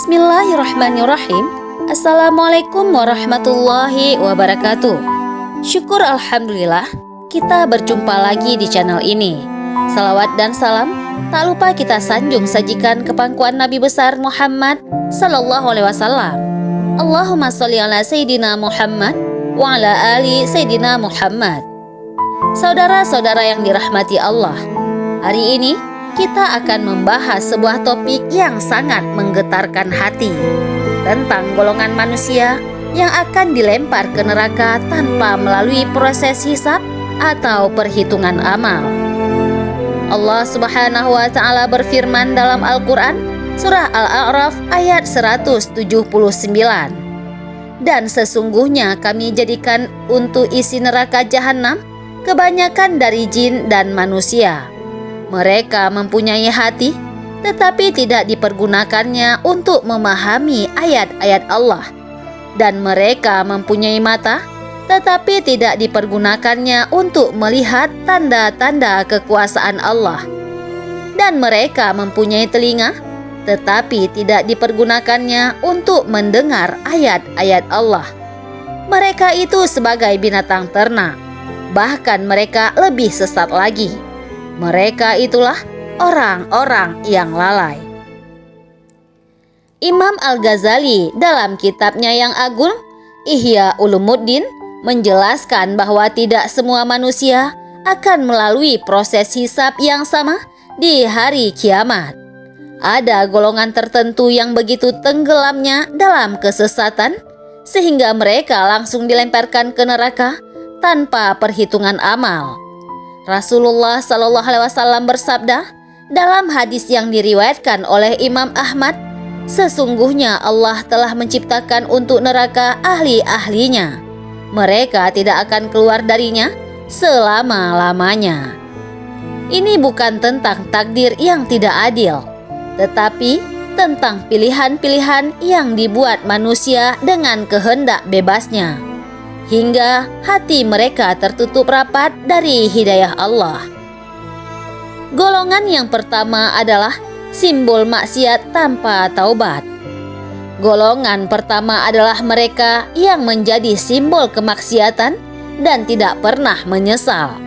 Bismillahirrahmanirrahim. Assalamualaikum warahmatullahi wabarakatuh. Syukur alhamdulillah kita berjumpa lagi di channel ini. Salawat dan salam tak lupa kita sanjung sajikan ke pangkuan Nabi besar Muhammad sallallahu alaihi wasallam. Allahumma sholli ala Sayyidina Muhammad wa ala ali Sayyidina Muhammad. Saudara-saudara yang dirahmati Allah, hari ini kita akan membahas sebuah topik yang sangat menggetarkan hati tentang golongan manusia yang akan dilempar ke neraka tanpa melalui proses hisab atau perhitungan amal. Allah Subhanahu wa Ta'ala berfirman dalam Al-Quran, Surah Al-A'raf ayat 179. Dan sesungguhnya kami jadikan untuk isi neraka jahanam kebanyakan dari jin dan manusia. Mereka mempunyai hati, tetapi tidak dipergunakannya untuk memahami ayat-ayat Allah. Dan mereka mempunyai mata, tetapi tidak dipergunakannya untuk melihat tanda-tanda kekuasaan Allah. Dan mereka mempunyai telinga, tetapi tidak dipergunakannya untuk mendengar ayat-ayat Allah. Mereka itu sebagai binatang ternak, bahkan mereka lebih sesat lagi. Mereka itulah orang-orang yang lalai. Imam Al-Ghazali dalam kitabnya yang agung, Ihya Ulumuddin, menjelaskan bahwa tidak semua manusia akan melalui proses hisab yang sama di hari kiamat. Ada golongan tertentu yang begitu tenggelamnya dalam kesesatan, sehingga mereka langsung dilemparkan ke neraka tanpa perhitungan amal. Rasulullah Shallallahu Alaihi Wasallam bersabda dalam hadis yang diriwayatkan oleh Imam Ahmad, sesungguhnya Allah telah menciptakan untuk neraka ahli-ahlinya. Mereka tidak akan keluar darinya selama-lamanya. Ini bukan tentang takdir yang tidak adil, tetapi tentang pilihan-pilihan yang dibuat manusia dengan kehendak bebasnya, hingga hati mereka tertutup rapat dari hidayah Allah. Golongan yang pertama adalah simbol maksiat tanpa taubat. Golongan pertama adalah mereka yang menjadi simbol kemaksiatan dan tidak pernah menyesal.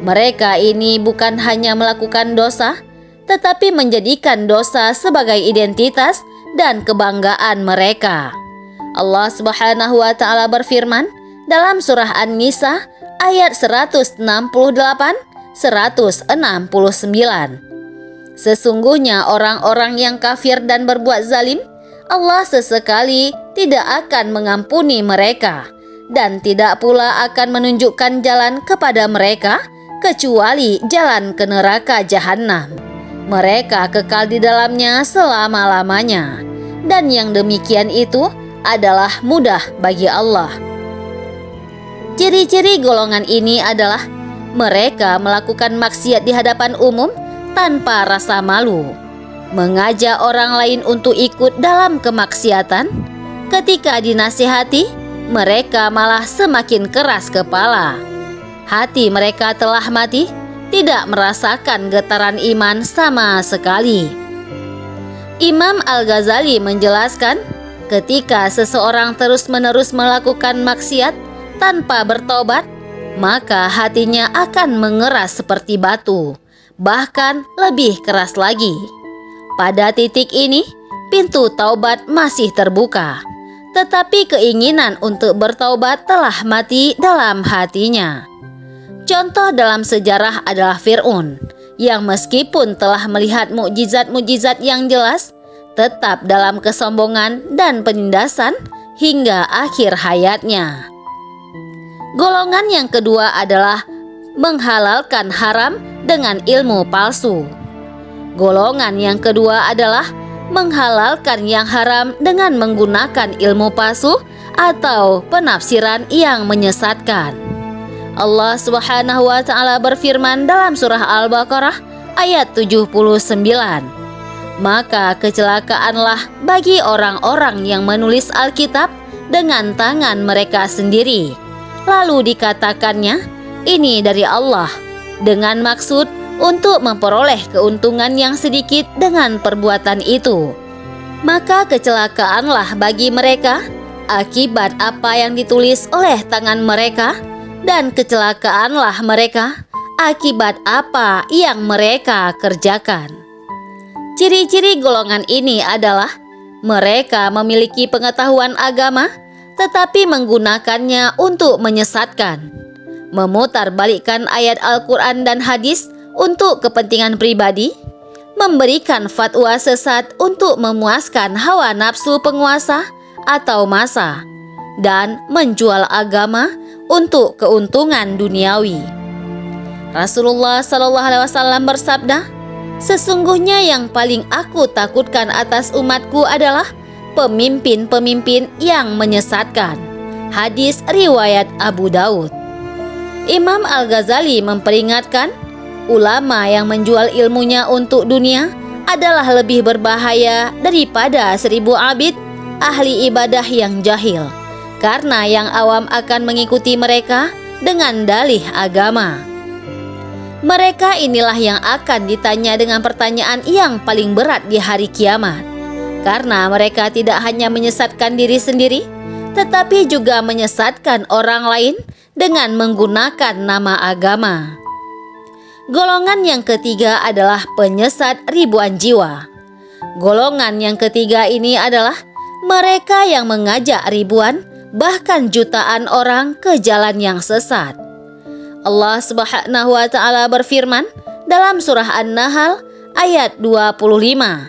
Mereka ini bukan hanya melakukan dosa, tetapi menjadikan dosa sebagai identitas dan kebanggaan mereka. Allah Subhanahu wa Ta'ala berfirman dalam surah An-Nisa ayat 168-169. Sesungguhnya orang-orang yang kafir dan berbuat zalim, Allah sesekali tidak akan mengampuni mereka dan tidak pula akan menunjukkan jalan kepada mereka kecuali jalan ke neraka jahanam. Mereka kekal di dalamnya selama-lamanya, dan yang demikian itu adalah mudah bagi Allah. Ciri-ciri golongan ini adalah mereka melakukan maksiat di hadapan umum tanpa rasa malu, mengajak orang lain untuk ikut dalam kemaksiatan. Ketika dinasihati, mereka malah semakin keras kepala. Hati mereka telah mati, tidak merasakan getaran iman sama sekali. Imam Al-Ghazali menjelaskan, ketika seseorang terus-menerus melakukan maksiat tanpa bertobat, maka hatinya akan mengeras seperti batu, bahkan lebih keras lagi. Pada titik ini, pintu taubat masih terbuka, tetapi keinginan untuk bertaubat telah mati dalam hatinya. Contoh dalam sejarah adalah Fir'aun, yang meskipun telah melihat mukjizat-mukjizat yang jelas, tetap dalam kesombongan dan penindasan hingga akhir hayatnya. Golongan yang kedua adalah menghalalkan haram dengan ilmu palsu. Golongan yang kedua adalah menghalalkan yang haram dengan menggunakan ilmu palsu atau penafsiran yang menyesatkan. Allah Subhanahu wa Ta'ala berfirman dalam surah Al-Baqarah ayat 79. Maka kecelakaanlah bagi orang-orang yang menulis Alkitab dengan tangan mereka sendiri, lalu dikatakannya, ini dari Allah, dengan maksud untuk memperoleh keuntungan yang sedikit dengan perbuatan itu. maka kecelakaanlah bagi mereka akibat apa yang ditulis oleh tangan mereka, dan kecelakaanlah mereka akibat apa yang mereka kerjakan. Ciri-ciri golongan ini adalah mereka memiliki pengetahuan agama tetapi menggunakannya untuk menyesatkan, memutarbalikkan ayat Al-Quran dan hadis untuk kepentingan pribadi, memberikan fatwa sesat untuk memuaskan hawa nafsu penguasa atau massa, dan menjual agama untuk keuntungan duniawi. Rasulullah SAW bersabda, "Sesungguhnya yang paling aku takutkan atas umatku adalah pemimpin-pemimpin yang menyesatkan." Hadis riwayat Abu Daud. Imam Al-Ghazali memperingatkan, ulama yang menjual ilmunya untuk dunia adalah lebih berbahaya daripada 1000 abid ahli ibadah yang jahil, karena yang awam akan mengikuti mereka dengan dalih agama. Mereka inilah yang akan ditanya dengan pertanyaan yang paling berat di hari kiamat, karena mereka tidak hanya menyesatkan diri sendiri, tetapi juga menyesatkan orang lain dengan menggunakan nama agama. Golongan yang ketiga adalah penyesat ribuan jiwa. Golongan yang ketiga ini adalah mereka yang mengajak ribuan, bahkan jutaan orang ke jalan yang sesat. Allah Subhanahu wa Ta'ala berfirman dalam surah An-Nahl ayat 25,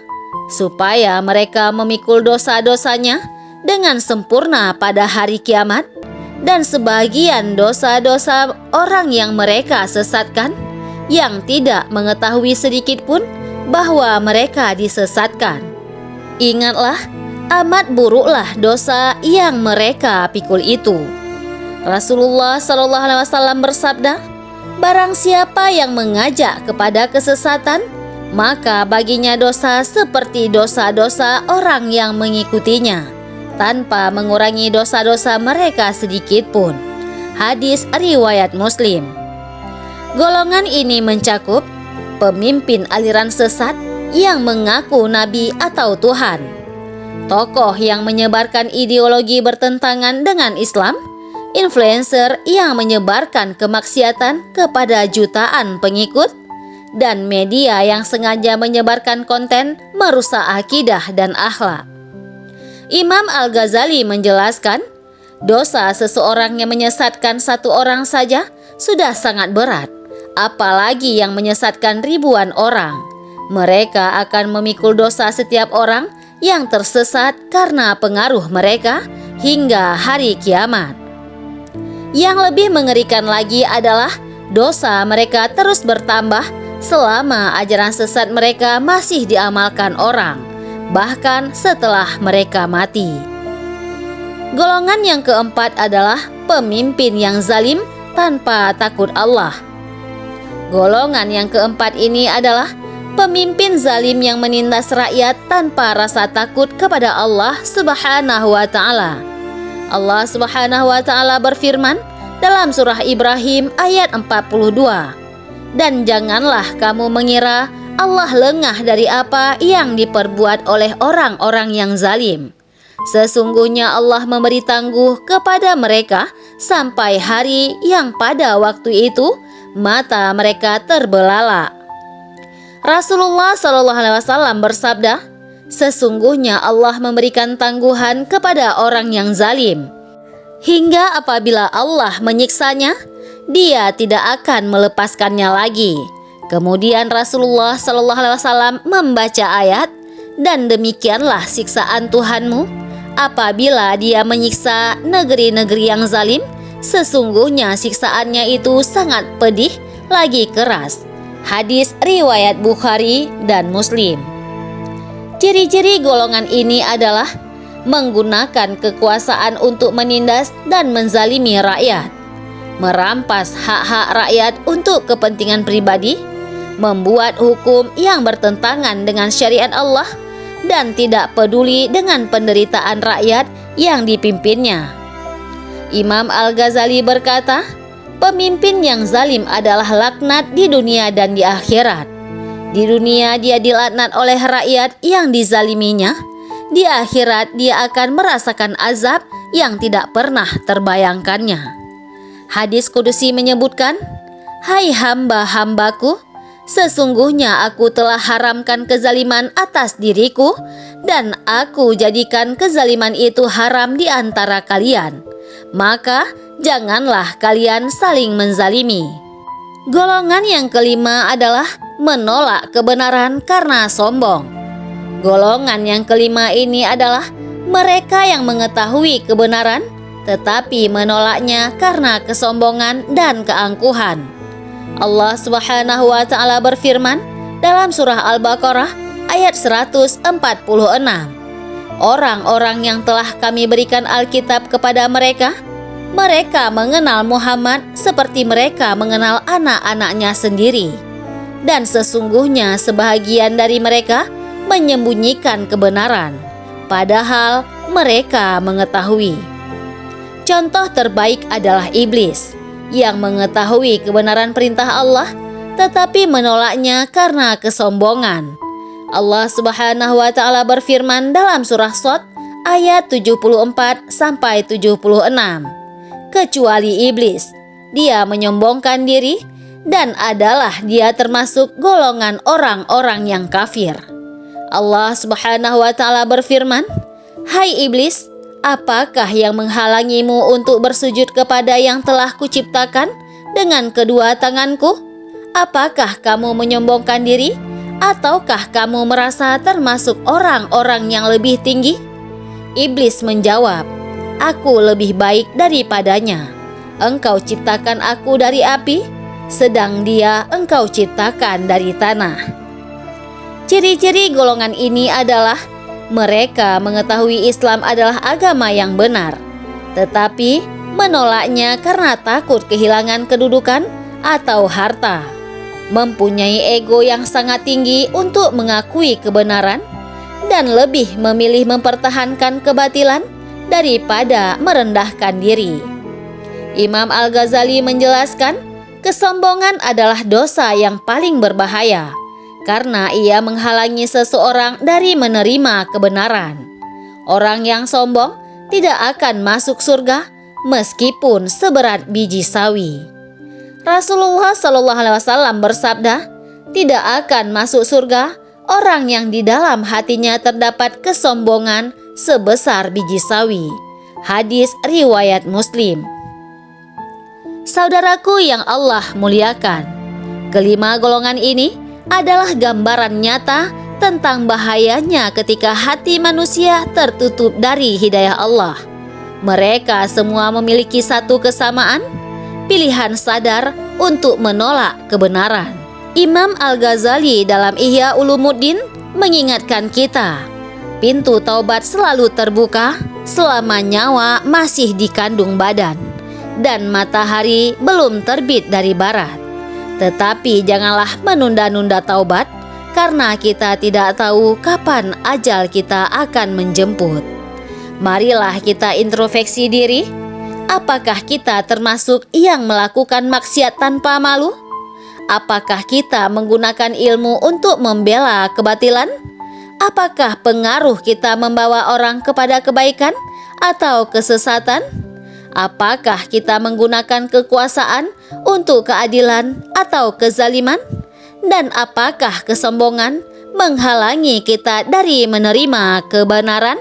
supaya mereka memikul dosa-dosanya dengan sempurna pada hari kiamat, dan sebagian dosa-dosa orang yang mereka sesatkan yang tidak mengetahui sedikit pun bahwa mereka disesatkan. Ingatlah, amat buruklah dosa yang mereka pikul itu. Rasulullah SAW bersabda, "Barang siapa yang mengajak kepada kesesatan, maka baginya dosa seperti dosa-dosa orang yang mengikutinya, tanpa mengurangi dosa-dosa mereka sedikit pun." Hadis riwayat Muslim. Golongan ini mencakup pemimpin aliran sesat yang mengaku nabi atau Tuhan, tokoh yang menyebarkan ideologi bertentangan dengan Islam, influencer yang menyebarkan kemaksiatan kepada jutaan pengikut, dan media yang sengaja menyebarkan konten merusak akidah dan akhlak. Imam Al-Ghazali menjelaskan, dosa seseorang yang menyesatkan satu orang saja sudah sangat berat, apalagi yang menyesatkan ribuan orang. Mereka akan memikul dosa setiap orang yang tersesat karena pengaruh mereka hingga hari kiamat. Yang lebih mengerikan lagi adalah dosa mereka terus bertambah selama ajaran sesat mereka masih diamalkan orang, bahkan setelah mereka mati. Golongan yang keempat adalah pemimpin yang zalim tanpa takut Allah. Golongan yang keempat ini adalah pemimpin zalim yang menindas rakyat tanpa rasa takut kepada Allah Subhanahu wa Ta'ala. Allah Subhanahu wa Ta'ala berfirman dalam surah Ibrahim ayat 42, "Dan janganlah kamu mengira Allah lengah dari apa yang diperbuat oleh orang-orang yang zalim. Sesungguhnya Allah memberi tangguh kepada mereka sampai hari yang pada waktu itu mata mereka terbelalak." Rasulullah SAW bersabda, "Sesungguhnya Allah memberikan tangguhan kepada orang yang zalim, hingga apabila Allah menyiksanya, Dia tidak akan melepaskannya lagi." Kemudian Rasulullah SAW membaca ayat, "Dan demikianlah siksaan Tuhanmu apabila Dia menyiksa negeri-negeri yang zalim, sesungguhnya siksaannya itu sangat pedih lagi keras." Hadis riwayat Bukhari dan Muslim. Ciri-ciri golongan ini adalah menggunakan kekuasaan untuk menindas dan menzalimi rakyat, merampas hak-hak rakyat untuk kepentingan pribadi, membuat hukum yang bertentangan dengan syariat Allah, dan tidak peduli dengan penderitaan rakyat yang dipimpinnya. Imam Al-Ghazali berkata, pemimpin yang zalim adalah laknat di dunia dan di akhirat. Di dunia dia dilaknat oleh rakyat yang dizaliminya. di akhirat dia akan merasakan azab yang tidak pernah terbayangkannya. Hadis kudusi menyebutkan, "Hai hamba-hambaku, sesungguhnya aku telah haramkan kezaliman atas diriku dan aku jadikan kezaliman itu haram di antara kalian. Maka janganlah kalian saling menzalimi." Golongan yang kelima adalah menolak kebenaran karena sombong. Golongan yang kelima ini adalah mereka yang mengetahui kebenaran tetapi menolaknya karena kesombongan dan keangkuhan. Allah Subhanahu wa taala berfirman dalam surah Al-Baqarah ayat 146. Orang-orang yang telah kami berikan Alkitab kepada mereka mengenal Muhammad seperti mereka mengenal anak-anaknya sendiri. Dan sesungguhnya sebahagian dari mereka menyembunyikan kebenaran, padahal mereka mengetahui. Contoh terbaik adalah iblis yang mengetahui kebenaran perintah Allah tetapi menolaknya karena kesombongan. Allah Subhanahu wa taala berfirman dalam surah Shad ayat 74 sampai 76. Kecuali iblis, dia menyombongkan diri dan adalah dia termasuk golongan orang-orang yang kafir. Allah Subhanahu wa taala berfirman, "Hai iblis, apakah yang menghalangimu untuk bersujud kepada yang telah kuciptakan dengan kedua tanganku? Apakah kamu menyombongkan diri ataukah kamu merasa termasuk orang-orang yang lebih tinggi?" Iblis menjawab, "Aku lebih baik daripadanya. Engkau ciptakan aku dari api, sedang dia engkau ciptakan dari tanah." Ciri-ciri golongan ini adalah mereka mengetahui Islam adalah agama yang benar, tetapi menolaknya karena takut kehilangan kedudukan atau harta, mempunyai ego yang sangat tinggi untuk mengakui kebenaran, dan lebih memilih mempertahankan kebatilan daripada merendahkan diri. Imam Al-Ghazali menjelaskan, kesombongan adalah dosa yang paling berbahaya karena ia menghalangi seseorang dari menerima kebenaran. Orang yang sombong tidak akan masuk surga meskipun seberat biji sawi. Rasulullah SAW bersabda, "Tidak akan masuk surga orang yang di dalam hatinya terdapat kesombongan sebesar biji sawi." Hadis riwayat Muslim. Saudaraku yang Allah muliakan, kelima golongan ini adalah gambaran nyata tentang bahayanya ketika hati manusia tertutup dari hidayah Allah. Mereka semua memiliki satu kesamaan, pilihan sadar untuk menolak kebenaran. Imam Al-Ghazali dalam Ihya Ulumuddin mengingatkan kita, pintu taubat selalu terbuka selama nyawa masih dikandung badan dan matahari belum terbit dari barat. Tetapi janganlah menunda-nunda taubat karena kita tidak tahu kapan ajal kita akan menjemput. Marilah kita introspeksi diri. Apakah kita termasuk yang melakukan maksiat tanpa malu? Apakah kita menggunakan ilmu untuk membela kebatilan? Apakah pengaruh kita membawa orang kepada kebaikan atau kesesatan? Apakah kita menggunakan kekuasaan untuk keadilan atau kezaliman? Dan apakah kesombongan menghalangi kita dari menerima kebenaran?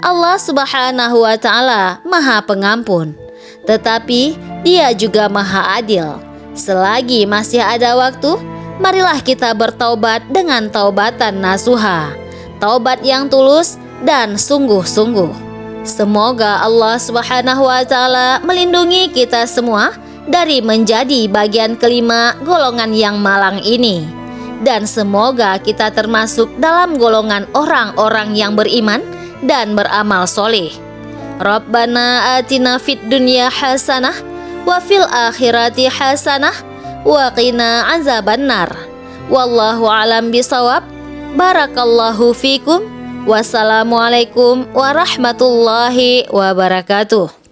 Allah Subhanahu wa taala Maha Pengampun, tetapi Dia juga Maha Adil. Selagi masih ada waktu, marilah kita bertaubat dengan taubatan nasuha, taubat yang tulus dan sungguh-sungguh. Semoga Allah Subhanahu wa taala melindungi kita semua dari menjadi bagian kelima golongan yang malang ini, dan semoga kita termasuk dalam golongan orang-orang yang beriman dan beramal soleh. Rabbana atina fid dunya hasanah wa fil akhirati hasanah wa qina azabannar. Wallahu alam bisawab. Barakallahu fikum. Wassalamualaikum warahmatullahi wabarakatuh.